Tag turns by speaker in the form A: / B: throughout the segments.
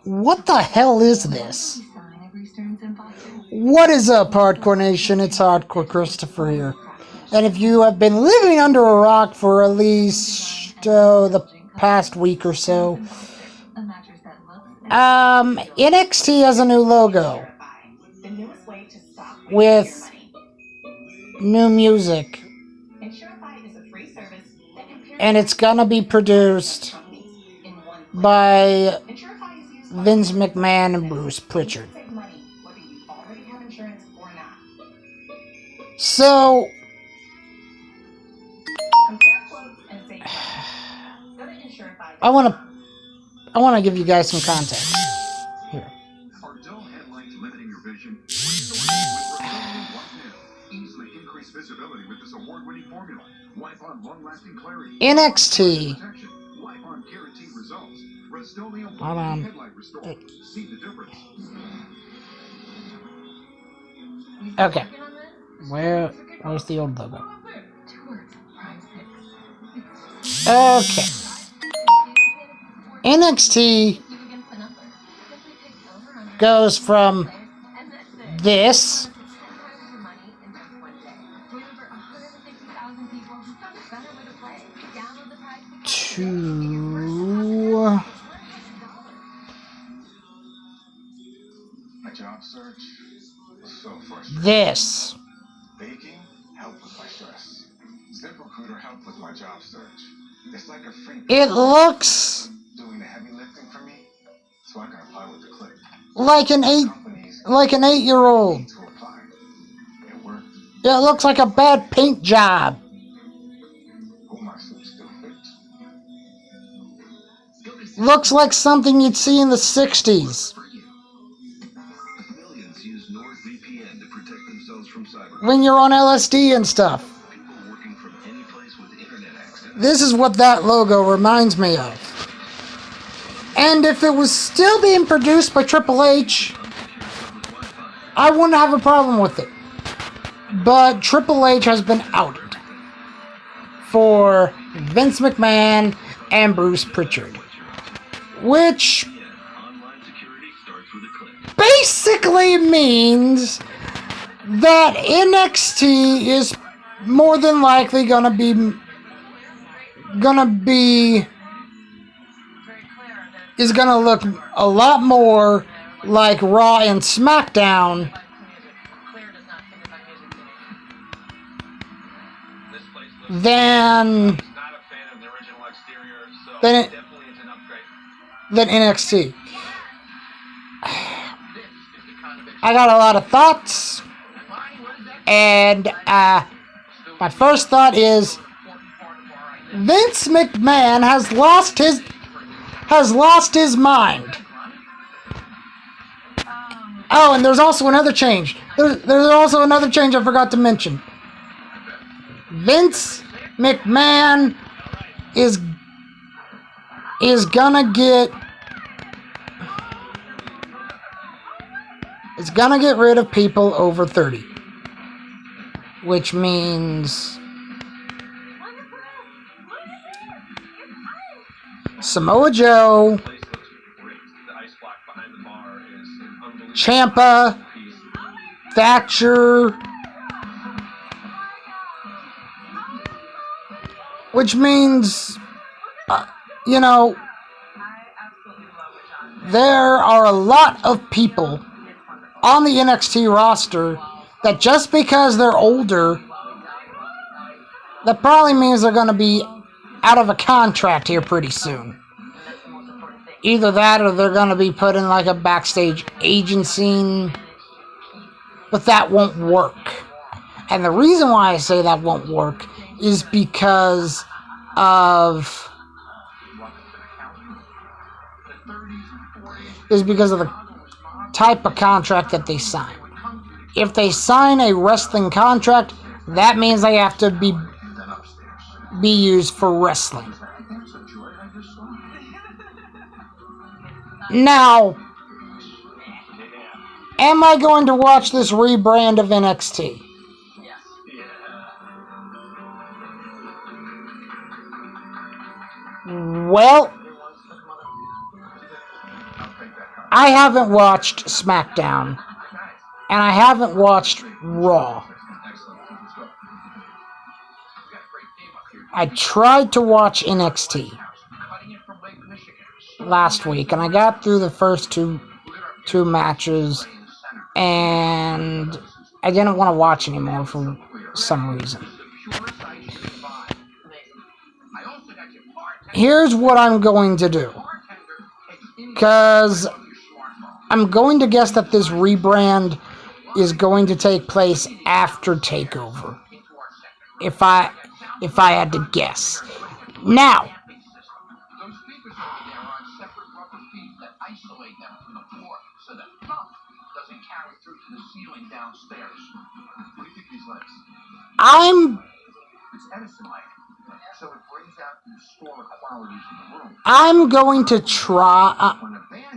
A: What the hell is this? What is up, Hardcore Nation? It's Hardcore Christopher here. And if you have been living under a rock for at least the past week or so, NXT has a new logo with new music, and it's gonna be produced by Vince McMahon and Bruce Pritchard. So I want to give you guys some context here. NXT. Hold on. Okay. Where's the old logo? Okay. NXT goes from this to this.
B: Baking helped with my stress. ZipRecruiter helped with my job search. It's like a free.
A: It looks
B: doing the heavy lifting for me, so I can apply with the click.
A: Like an 8-year-old.
B: It worked.
A: It looks like a bad paint job.
B: Hope my suit still fits.
A: Looks like something you'd see in the 60s. When you're on LSD and stuff. This is what that logo reminds me of. And if it was still being produced by Triple H, I wouldn't have a problem with it. But Triple H has been outed for Vince McMahon and Bruce Pritchard, which basically means that NXT is more than likely gonna look a lot more like Raw and SmackDown than NXT. I got a lot of thoughts, and my first thought is Vince McMahon has lost his mind. Oh, and there's also another change. There's also another change I forgot to mention. Vince McMahon is gonna get rid of people over 30, which means Samoa Joe, Ciampa, Thatcher, which means, there are a lot of people on the NXT roster that just because they're older, that probably means they're going to be out of a contract here pretty soon. Either that or they're going to be put in like a backstage agent scene. But that won't work. And the reason why I say that won't work is because of the type of contract that they sign. If they sign a wrestling contract, that means they have to be used for wrestling. Now, am I going to watch this rebrand of NXT? Well, I haven't watched SmackDown, and I haven't watched Raw. I tried to watch NXT last week, and I got through the first two matches, and I didn't want to watch anymore for some reason. Here's what I'm going to do, because I'm going to guess that this rebrand is going to take place after TakeOver. If I had to guess. Now, I'm going to try.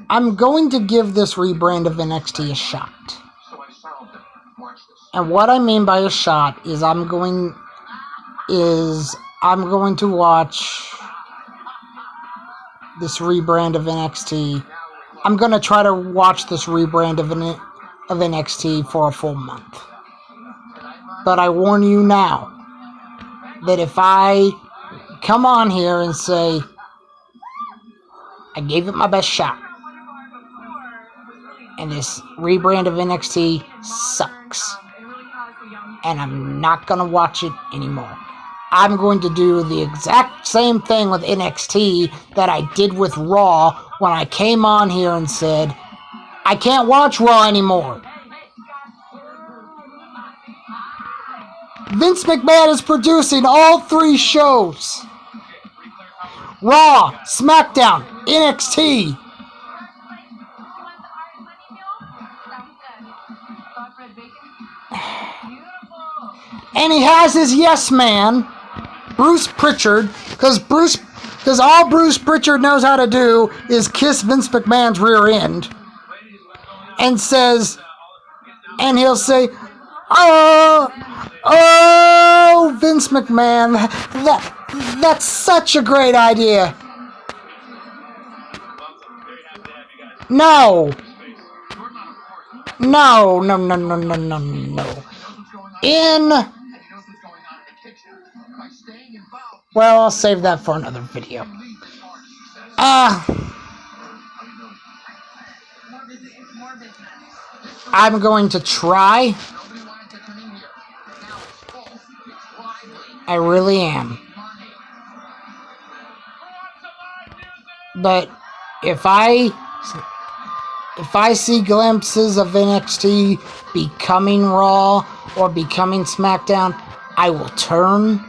A: I'm going to give this rebrand of NXT a shot. And what I mean by a shot is I'm going to watch this rebrand of NXT. I'm going to try to watch this rebrand of NXT for a full month. But I warn you now that if I come on here and say I gave it my best shot and this rebrand of NXT sucks and I'm not going to watch it anymore, I'm going to do the exact same thing with NXT that I did with Raw when I came on here and said, I can't watch Raw anymore. Vince McMahon is producing all 3 shows. Raw, SmackDown, NXT. And he has his yes man, Bruce Pritchard, because all Bruce Pritchard knows how to do is kiss Vince McMahon's rear end, and he'll say, oh, Vince McMahon, that's such a great idea. No. Well, I'll save that for another video. I'm going to try. I really am. But if I see glimpses of NXT becoming Raw or becoming SmackDown, I will turn.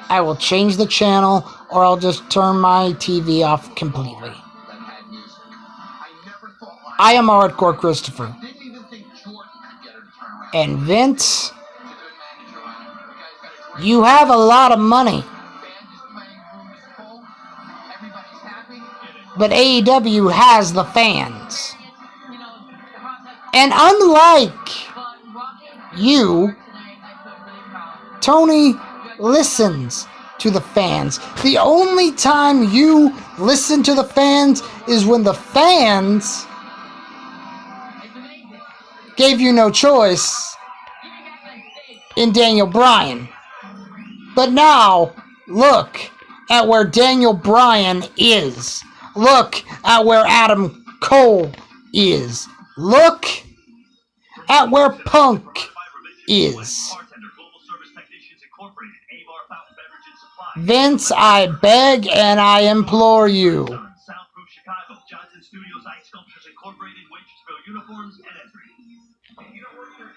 A: I will change the channel, or I'll just turn my TV off completely. I am Hardcore Christopher. And Vince, you have a lot of money. But AEW has the fans. And unlike you, Tony listens to the fans. The only time you listen to the fans is when the fans gave you no choice in Daniel Bryan. But now, look at where Daniel Bryan is. Look at where Adam Cole is. Look at where Punk is. Vince, I beg and I implore you.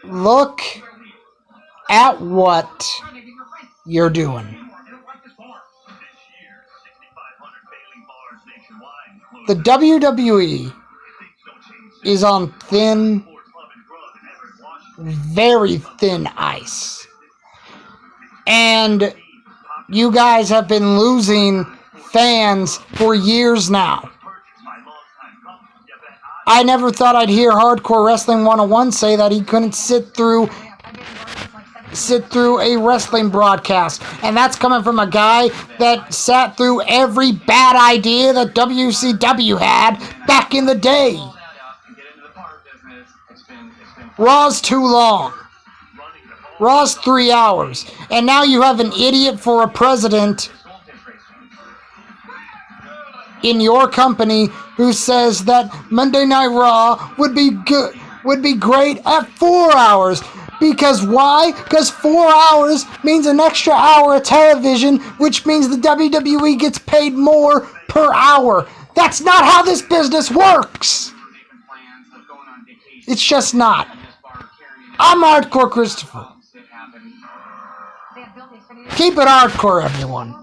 A: Look at what you're doing. The WWE is on thin, very thin ice. And you guys have been losing fans for years now. I never thought I'd hear Hardcore Wrestling 101 say that he couldn't sit through sit through a wrestling broadcast. And that's coming from a guy that sat through every bad idea that WCW had back in the day. Raw's too long. Raw's 3 hours. And now you have an idiot for a president in your company who says that Monday Night Raw would be great at 4 hours. Because why? Because 4 hours means an extra hour of television, which means the WWE gets paid more per hour. That's not how this business works. It's just not. I'm Hardcore Christopher. Keep it hardcore, everyone.